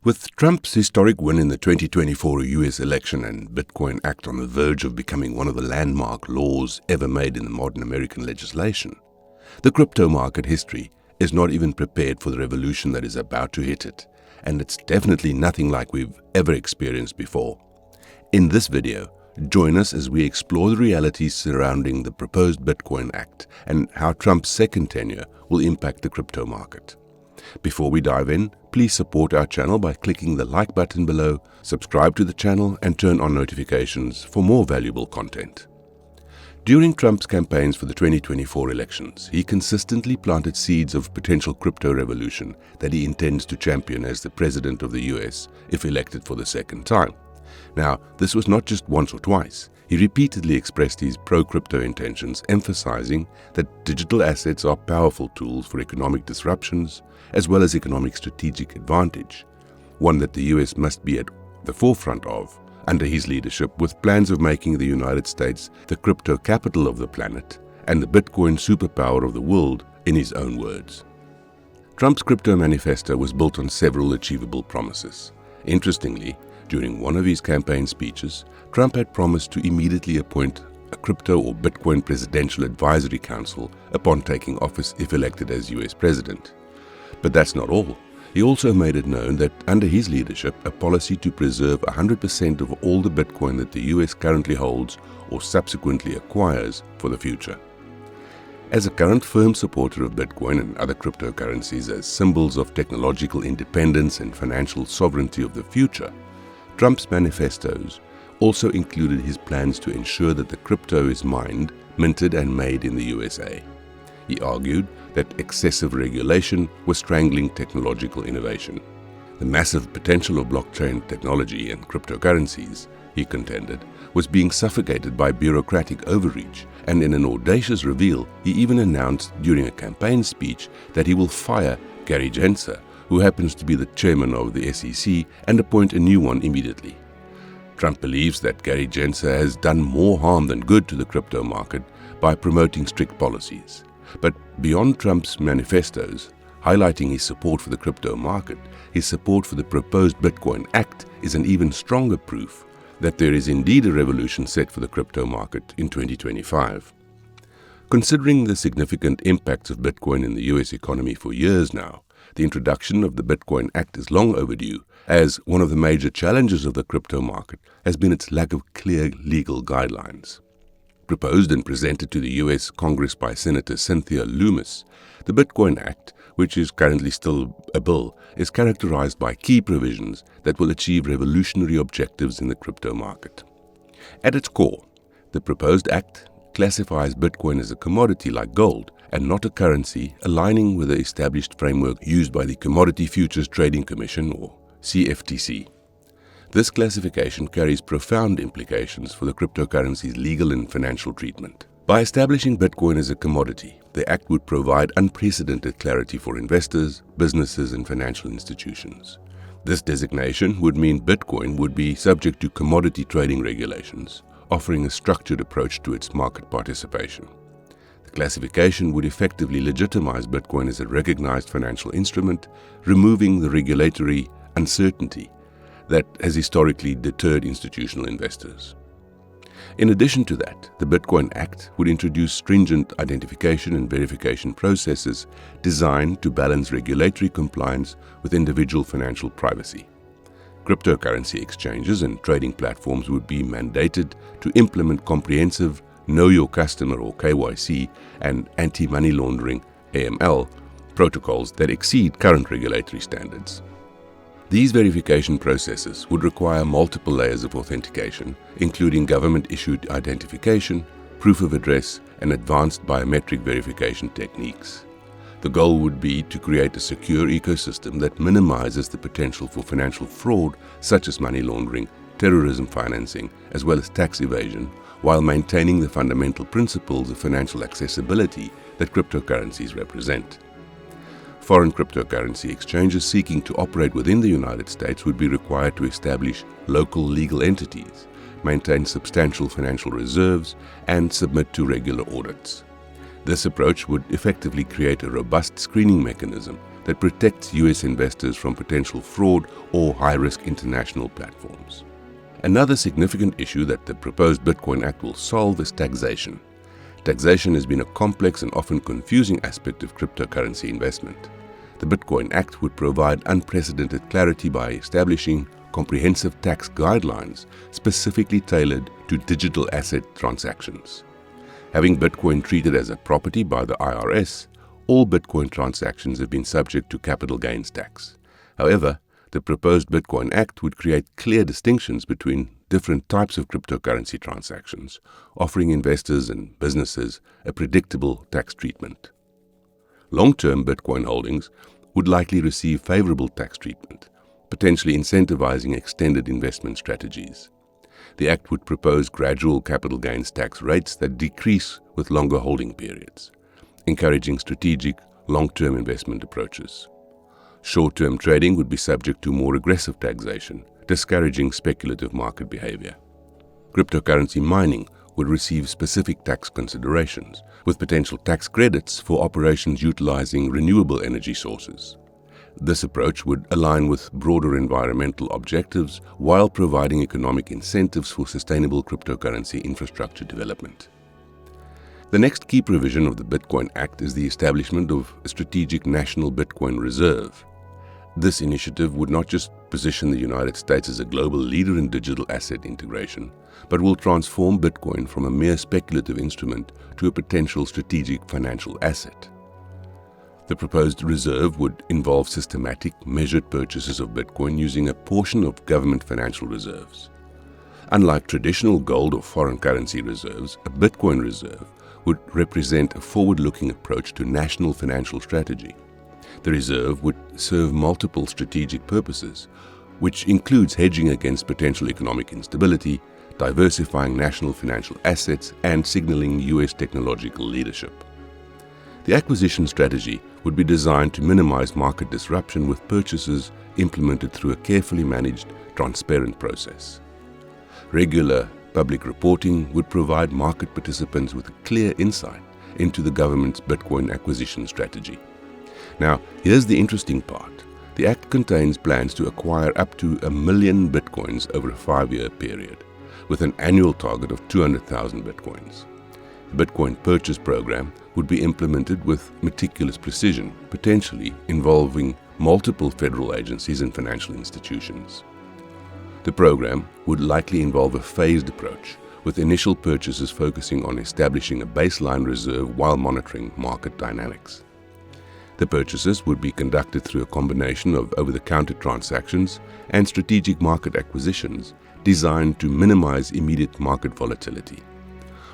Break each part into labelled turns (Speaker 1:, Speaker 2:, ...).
Speaker 1: With Trump's historic win in the 2024 US election and Bitcoin Act on the verge of becoming one of the landmark laws ever made in the modern American legislation, the crypto market history is not even prepared for the revolution that is about to hit it, and it's definitely nothing like we've ever experienced before. In this video, join us as we explore the realities surrounding the proposed Bitcoin Act and how Trump's second tenure will impact the crypto market. Before we dive in, please support our channel by clicking the like button below, subscribe to the channel, and turn on notifications for more valuable content. During Trump's campaigns for the 2024 elections, he consistently planted seeds of potential crypto revolution that he intends to champion as the president of the US if elected for the second time. Now, this was not just once or twice. He repeatedly expressed his pro-crypto intentions, emphasizing that digital assets are powerful tools for economic disruptions as well as economic strategic advantage, one that the US must be at the forefront of under his leadership, with plans of making the United States the crypto capital of the planet and the Bitcoin superpower of the world, in his own words. Trump's crypto manifesto was built on several achievable promises. Interestingly, during one of his campaign speeches, Trump had promised to immediately appoint a crypto or Bitcoin presidential advisory council upon taking office if elected as US president. But that's not all. He also made it known that under his leadership, a policy to preserve 100% of all the Bitcoin that the US currently holds or subsequently acquires for the future. As a current firm supporter of Bitcoin and other cryptocurrencies as symbols of technological independence and financial sovereignty of the future, Trump's manifestos also included his plans to ensure that the crypto is mined, minted, and made in the USA. He argued that excessive regulation was strangling technological innovation. The massive potential of blockchain technology and cryptocurrencies, he contended, was being suffocated by bureaucratic overreach, and in an audacious reveal, he even announced during a campaign speech that he will fire Gary Gensler, who happens to be the chairman of the SEC, and appoint a new one immediately. Trump believes that Gary Gensler has done more harm than good to the crypto market by promoting strict policies. But beyond Trump's manifestos, highlighting his support for the crypto market, his support for the proposed Bitcoin Act is an even stronger proof that there is indeed a revolution set for the crypto market in 2025. Considering the significant impacts of Bitcoin in the US economy for years now, the introduction of the Bitcoin Act is long overdue, as one of the major challenges of the crypto market has been its lack of clear legal guidelines. Proposed and presented to the US Congress by Senator Cynthia Lummis, the Bitcoin Act, which is currently still a bill, is characterized by key provisions that will achieve revolutionary objectives in the crypto market. At its core, the proposed act classifies Bitcoin as a commodity like gold and not a currency, aligning with the established framework used by the Commodity Futures Trading Commission, or CFTC. This classification carries profound implications for the cryptocurrency's legal and financial treatment. By establishing Bitcoin as a commodity, the Act would provide unprecedented clarity for investors, businesses, and financial institutions. This designation would mean Bitcoin would be subject to commodity trading regulations, offering a structured approach to its market participation. The classification would effectively legitimize Bitcoin as a recognized financial instrument, removing the regulatory uncertainty that has historically deterred institutional investors. In addition to that, the Bitcoin Act would introduce stringent identification and verification processes designed to balance regulatory compliance with individual financial privacy. Cryptocurrency exchanges and trading platforms would be mandated to implement comprehensive Know Your Customer, or KYC, and anti-money laundering, AML, protocols that exceed current regulatory standards. These verification processes would require multiple layers of authentication, including government-issued identification, proof of address, and advanced biometric verification techniques. The goal would be to create a secure ecosystem that minimizes the potential for financial fraud, such as money laundering, terrorism financing, as well as tax evasion, while maintaining the fundamental principles of financial accessibility that cryptocurrencies represent. Foreign cryptocurrency exchanges seeking to operate within the United States would be required to establish local legal entities, maintain substantial financial reserves, and submit to regular audits. This approach would effectively create a robust screening mechanism that protects US investors from potential fraud or high-risk international platforms. Another significant issue that the proposed Bitcoin Act will solve is taxation. Taxation has been a complex and often confusing aspect of cryptocurrency investment. The Bitcoin Act would provide unprecedented clarity by establishing comprehensive tax guidelines specifically tailored to digital asset transactions. Having Bitcoin treated as a property by the IRS, all Bitcoin transactions have been subject to capital gains tax. However, the proposed Bitcoin Act would create clear distinctions between different types of cryptocurrency transactions, offering investors and businesses a predictable tax treatment. Long-term Bitcoin holdings would likely receive favorable tax treatment, potentially incentivizing extended investment strategies. The Act would propose gradual capital gains tax rates that decrease with longer holding periods, encouraging strategic, long-term investment approaches. Short-term trading would be subject to more aggressive taxation, discouraging speculative market behavior. Cryptocurrency mining would receive specific tax considerations, with potential tax credits for operations utilizing renewable energy sources. This approach would align with broader environmental objectives while providing economic incentives for sustainable cryptocurrency infrastructure development. The next key provision of the Bitcoin Act is the establishment of a strategic national Bitcoin reserve. This initiative would not just position the United States as a global leader in digital asset integration, but will transform Bitcoin from a mere speculative instrument to a potential strategic financial asset. The proposed reserve would involve systematic, measured purchases of Bitcoin using a portion of government financial reserves. Unlike traditional gold or foreign currency reserves, a Bitcoin reserve would represent a forward-looking approach to national financial strategy. The reserve would serve multiple strategic purposes, which includes hedging against potential economic instability, diversifying national financial assets, and signaling U.S. technological leadership. The acquisition strategy would be designed to minimize market disruption with purchases implemented through a carefully managed, transparent process. Regular public reporting would provide market participants with a clear insight into the government's Bitcoin acquisition strategy. Now, here's the interesting part. The Act contains plans to acquire up to 1 million Bitcoins over a 5-year period, with an annual target of 200,000 Bitcoins. The Bitcoin purchase program would be implemented with meticulous precision, potentially involving multiple federal agencies and financial institutions. The program would likely involve a phased approach, with initial purchases focusing on establishing a baseline reserve while monitoring market dynamics. The purchases would be conducted through a combination of over-the-counter transactions and strategic market acquisitions designed to minimize immediate market volatility.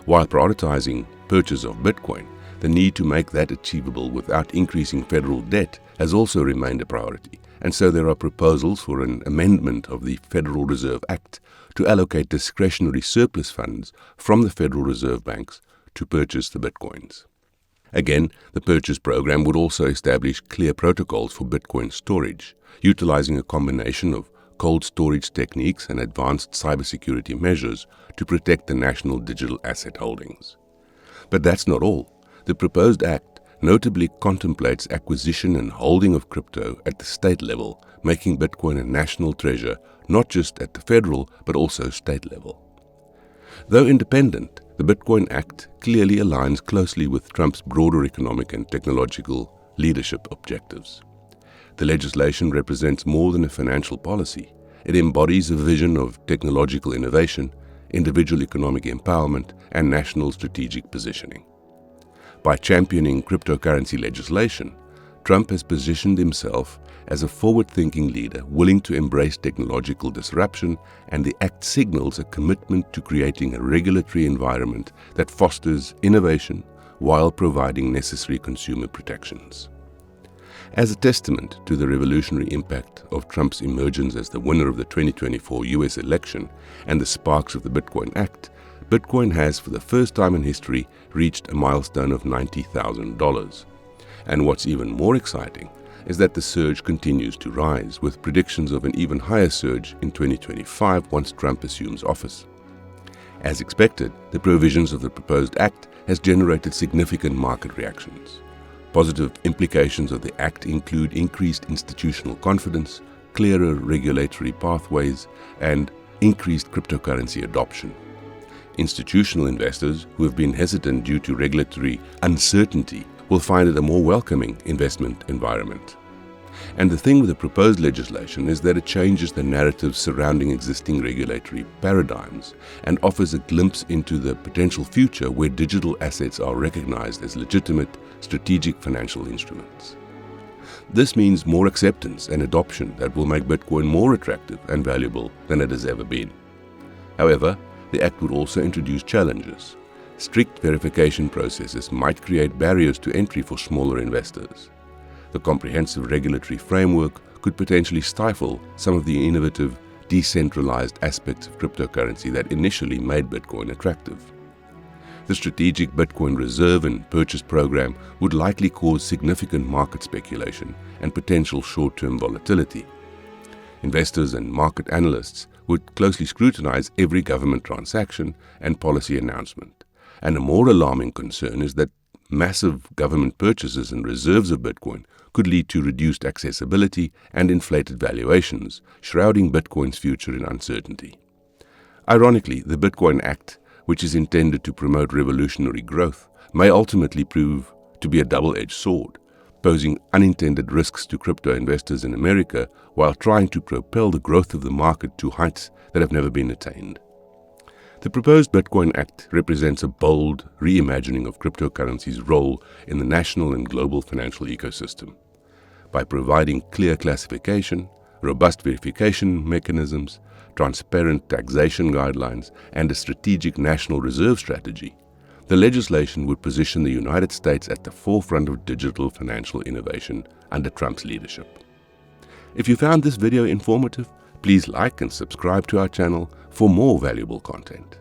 Speaker 1: While prioritizing purchase of Bitcoin, the need to make that achievable without increasing federal debt has also remained a priority, and so there are proposals for an amendment of the Federal Reserve Act to allocate discretionary surplus funds from the Federal Reserve banks to purchase the Bitcoins. Again, the purchase program would also establish clear protocols for Bitcoin storage, utilizing a combination of cold storage techniques and advanced cybersecurity measures to protect the national digital asset holdings. But that's not all. The proposed act notably contemplates acquisition and holding of crypto at the state level, making Bitcoin a national treasure not just at the federal but also state level. Though independent, the Bitcoin Act clearly aligns closely with Trump's broader economic and technological leadership objectives. The legislation represents more than a financial policy. It embodies a vision of technological innovation, individual economic empowerment, and national strategic positioning. By championing cryptocurrency legislation, Trump has positioned himself as a forward-thinking leader willing to embrace technological disruption, and the Act signals a commitment to creating a regulatory environment that fosters innovation while providing necessary consumer protections. As a testament to the revolutionary impact of Trump's emergence as the winner of the 2024 US election and the sparks of the Bitcoin Act, Bitcoin has, for the first time in history, reached a milestone of $90,000. And what's even more exciting is that the surge continues to rise, with predictions of an even higher surge in 2025 once Trump assumes office. As expected, the provisions of the proposed act has generated significant market reactions. Positive implications of the Act include increased institutional confidence, clearer regulatory pathways, and increased cryptocurrency adoption. Institutional investors who have been hesitant due to regulatory uncertainty will find it a more welcoming investment environment. And the thing with the proposed legislation is that it changes the narrative surrounding existing regulatory paradigms and offers a glimpse into the potential future where digital assets are recognized as legitimate strategic financial instruments. This means more acceptance and adoption that will make Bitcoin more attractive and valuable than it has ever been. However, the Act would also introduce challenges. Strict verification processes might create barriers to entry for smaller investors. The comprehensive regulatory framework could potentially stifle some of the innovative, decentralized aspects of cryptocurrency that initially made Bitcoin attractive. The strategic Bitcoin reserve and purchase program would likely cause significant market speculation and potential short-term volatility. Investors and market analysts would closely scrutinize every government transaction and policy announcement. And a more alarming concern is that massive government purchases and reserves of Bitcoin could lead to reduced accessibility and inflated valuations, shrouding Bitcoin's future in uncertainty. Ironically, the Bitcoin Act, which is intended to promote revolutionary growth, may ultimately prove to be a double-edged sword, posing unintended risks to crypto investors in America while trying to propel the growth of the market to heights that have never been attained. The proposed Bitcoin Act represents a bold reimagining of cryptocurrency's role in the national and global financial ecosystem. By providing clear classification, robust verification mechanisms, transparent taxation guidelines, and a strategic national reserve strategy, the legislation would position the United States at the forefront of digital financial innovation under Trump's leadership. If you found this video informative, please like and subscribe to our channel for more valuable content.